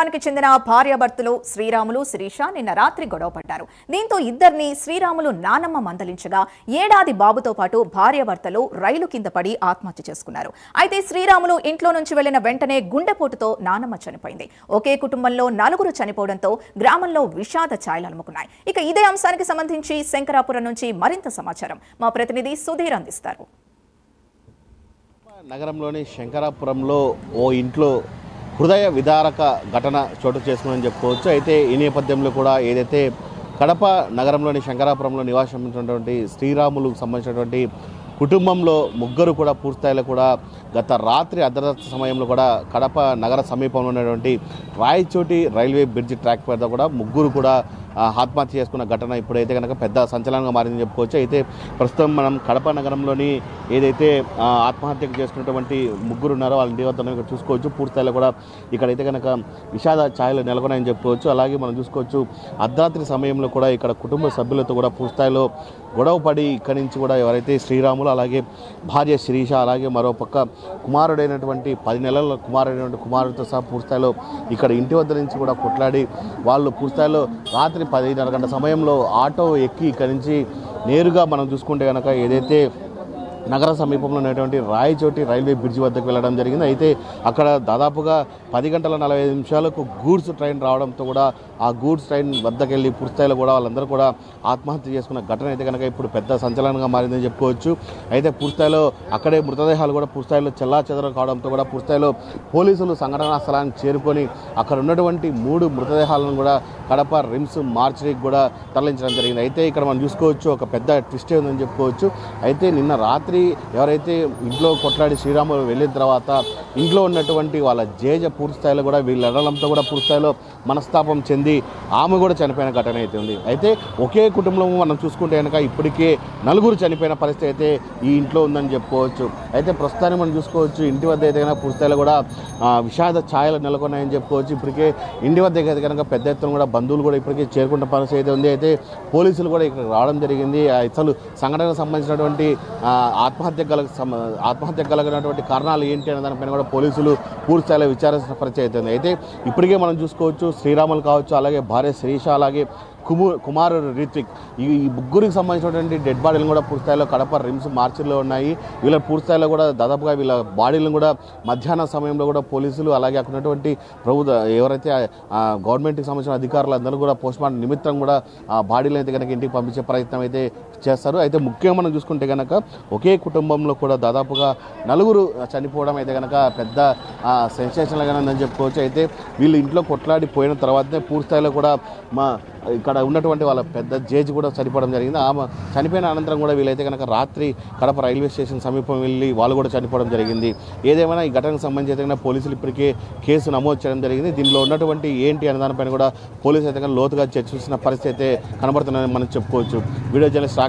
కి చెందిన భార్యాభర్తలు శ్రీరాములు శిరీష నిన్న రాత్రి గొడవ పడ్డారు. దీంతో ఇద్దరిని శ్రీరాములు నానమ్మ మందలించగా ఏడాది బాబుతో పాటు భార్యాభర్తలు రైలు కింద పడి ఆత్మహత్య చేసుకున్నారు. అయితే శ్రీరాములు ఇంట్లో నుంచి వెళ్లిన వెంటనే గుండెపోటుతో నానమ్మ చనిపోయింది. ఒకే కుటుంబంలో నలుగురు చనిపోవడంతో గ్రామంలో విషాద ఛాయలు అలుముకున్నాయి. ఇక ఇదే అంశానికి సంబంధించి శంకరాపురం నుంచి మరింత సమాచారం మా ప్రతినిధి సుధీర్ అందిస్తారు. నగరంలోని శంకరాపురంలో ఓ ఇంట్లో హృదయ విదారక ఘటన చోటు చేసుకుందని చెప్పుకోవచ్చు. అయితే ఈ నేపథ్యంలో కూడా ఏదైతే కడప నగరంలోని శంకరాపురంలో నివాసించినటువంటి శ్రీరాములకు సంబంధించినటువంటి కుటుంబంలో ముగ్గురు కూడా పూర్తిస్థాయిలో కూడా గత రాత్రి అర్ధరాత్రి సమయంలో కూడా కడప నగర సమీపంలో ఉన్నటువంటి రాయచోటి రైల్వే బ్రిడ్జ్ ట్రాక్ వద్ద కూడా ముగ్గురు కూడా ఆత్మహత్య చేసుకున్న ఘటన ఇప్పుడైతే కనుక పెద్ద సంచలనంగా మారిందని చెప్పుకోవచ్చు. అయితే ప్రస్తుతం మనం కడప నగరంలోని ఏదైతే ఆత్మహత్యకు చేసుకున్నటువంటి ముగ్గురు ఉన్నారో వాళ్ళ ఇంటి వద్ద ఇక్కడ చూసుకోవచ్చు. పూర్తిస్థాయిలో కూడా ఇక్కడైతే కనుక విషాద ఛాయలు నెలకొన్నాయని చెప్పుకోవచ్చు. అలాగే మనం చూసుకోవచ్చు అర్ధరాత్రి సమయంలో కూడా ఇక్కడ కుటుంబ సభ్యులతో కూడా పూర్తిస్థాయిలో గొడవ పడి ఇక్కడి నుంచి కూడా ఎవరైతే శ్రీరాములు అలాగే భార్య శిరీష అలాగే మరోపక్క కుమారుడైనటువంటి 10 నెలల కుమారుడితో సహా పూర్తిస్థాయిలో ఇక్కడ ఇంటి వద్ద నుంచి కూడా కొట్లాడి వాళ్ళు పూర్తిస్థాయిలో రాత్రి 10:30 గంటల సమయంలో ఆటో ఎక్కి ఇక్కడి నుంచి నేరుగా మనం చూసుకుంటే కనుక ఏదైతే నగర సమీపంలో ఉన్నటువంటి రాయచోటి రైల్వే బ్రిడ్జ్ వద్దకు వెళ్ళడం జరిగింది. అయితే అక్కడ దాదాపుగా 10:45 గూడ్స్ ట్రైన్ రావడంతో కూడా ఆ గూడ్స్ ట్రైన్ వద్దకు వెళ్ళి పూర్తిస్థాయిలో కూడా వాళ్ళందరూ కూడా ఆత్మహత్య చేసుకున్న ఘటన అయితే కనుక ఇప్పుడు పెద్ద సంచలనంగా మారిందని చెప్పుకోవచ్చు. అయితే పూర్తిస్థాయిలో అక్కడే మృతదేహాలు కూడా పూర్తిస్థాయిలో చెల్లాచెదరు కావడంతో కూడా పూర్తిస్థాయిలో పోలీసులు సంఘటనా స్థలానికి చేరుకొని అక్కడ ఉన్నటువంటి 3 మృతదేహాలను కూడా కడప రిమ్స్ మార్చరీకి కూడా తరలించడం జరిగింది. అయితే ఇక్కడ మనం చూసుకోవచ్చు ఒక పెద్ద ట్విస్ట్ ఉందని చెప్పుకోవచ్చు. అయితే నిన్న రాత్రి ఎవరైతే ఇంట్లో కొట్లాడి శ్రీరాములు వెళ్ళిన తర్వాత ఇంట్లో ఉన్నటువంటి వాళ్ళ జేజ పూర్తిస్థాయిలో కూడా వీళ్ళ ఎడలంతో కూడా పూర్తిస్థాయిలో మనస్తాపం చెంది ఆమె కూడా చనిపోయిన ఘటన అయితే ఉంది. అయితే ఒకే కుటుంబంలో మనం చూసుకుంటే కనుక ఇప్పటికే 4 చనిపోయిన పరిస్థితి అయితే ఈ ఇంట్లో ఉందని చెప్పుకోవచ్చు. అయితే ప్రస్తుతాన్ని మనం చూసుకోవచ్చు ఇంటి వద్ద అయితే కనుక పూర్తిస్థాయిలో కూడా విషాద ఛాయలు నెలకొన్నాయని చెప్పుకోవచ్చు. ఇప్పటికే ఇంటి వద్ద అయితే కనుక పెద్ద ఎత్తున కూడా బంధువులు కూడా ఇప్పటికే చేరుకున్న పరిస్థితి అయితే ఉంది. అయితే పోలీసులు కూడా ఇక్కడ రావడం జరిగింది. అసలు సంఘటనకు సంబంధించినటువంటి ఆత్మహత్య కలిగినటువంటి కారణాలు ఏంటి అనే దానిపైన కూడా పోలీసులు పూర్తిస్థాయిలో విచారించిన పరిస్థితి అవుతుంది. అయితే ఇప్పటికే మనం చూసుకోవచ్చు శ్రీరాములు కావచ్చు అలాగే భార్య శిరీష అలాగే కుమారుడు రిత్విక్ ఈ ముగ్గురికి సంబంధించినటువంటి డెడ్ బాడీలను కూడా పూర్తిస్థాయిలో కడప రిమ్స్ మార్చిలో ఉన్నాయి. వీళ్ళ పూర్తిస్థాయిలో కూడా దాదాపుగా వీళ్ళ బాడీలను కూడా మధ్యాహ్న సమయంలో కూడా పోలీసులు అలాగే అక్కడ ఉన్నటువంటి ఎవరైతే గవర్నమెంట్కి సంబంధించిన అధికారులు అందరూ కూడా పోస్ట్మార్టం నిమిత్తం కూడా ఆ బాడీలను అయితే కనుక ఇంటికి పంపించే ప్రయత్నం అయితే చేస్తారు. అయితే ముఖ్యంగా మనం చూసుకుంటే కనుక ఒకే కుటుంబంలో కూడా దాదాపుగా 4 చనిపోవడం అయితే కనుక పెద్ద సెన్సేషన్గానే ఉందని చెప్పుకోవచ్చు. అయితే వీళ్ళు ఇంట్లో కొట్లాడి పోయిన తర్వాతనే పూర్తిస్థాయిలో కూడా ఇక్కడ ఉన్నటువంటి వాళ్ళ పెద్ద జేజ్ కూడా చనిపోవడం జరిగింది. ఆమె చనిపోయిన అనంతరం కూడా వీళ్ళైతే కనుక రాత్రి కడప రైల్వే స్టేషన్ సమీపం వెళ్ళి వాళ్ళు కూడా చనిపోవడం జరిగింది. ఏదేమైనా ఈ ఘటనకు సంబంధించి పోలీసులు ఇప్పటికే కేసు నమోదు చేయడం జరిగింది. దీనిలో ఉన్నటువంటి ఏంటి అనే దానిపైన కూడా పోలీసులు అయితే లోతుగా చర్చించిన పరిస్థితి అయితే కనబడుతుందని మనం చెప్పుకోవచ్చు. Video journalist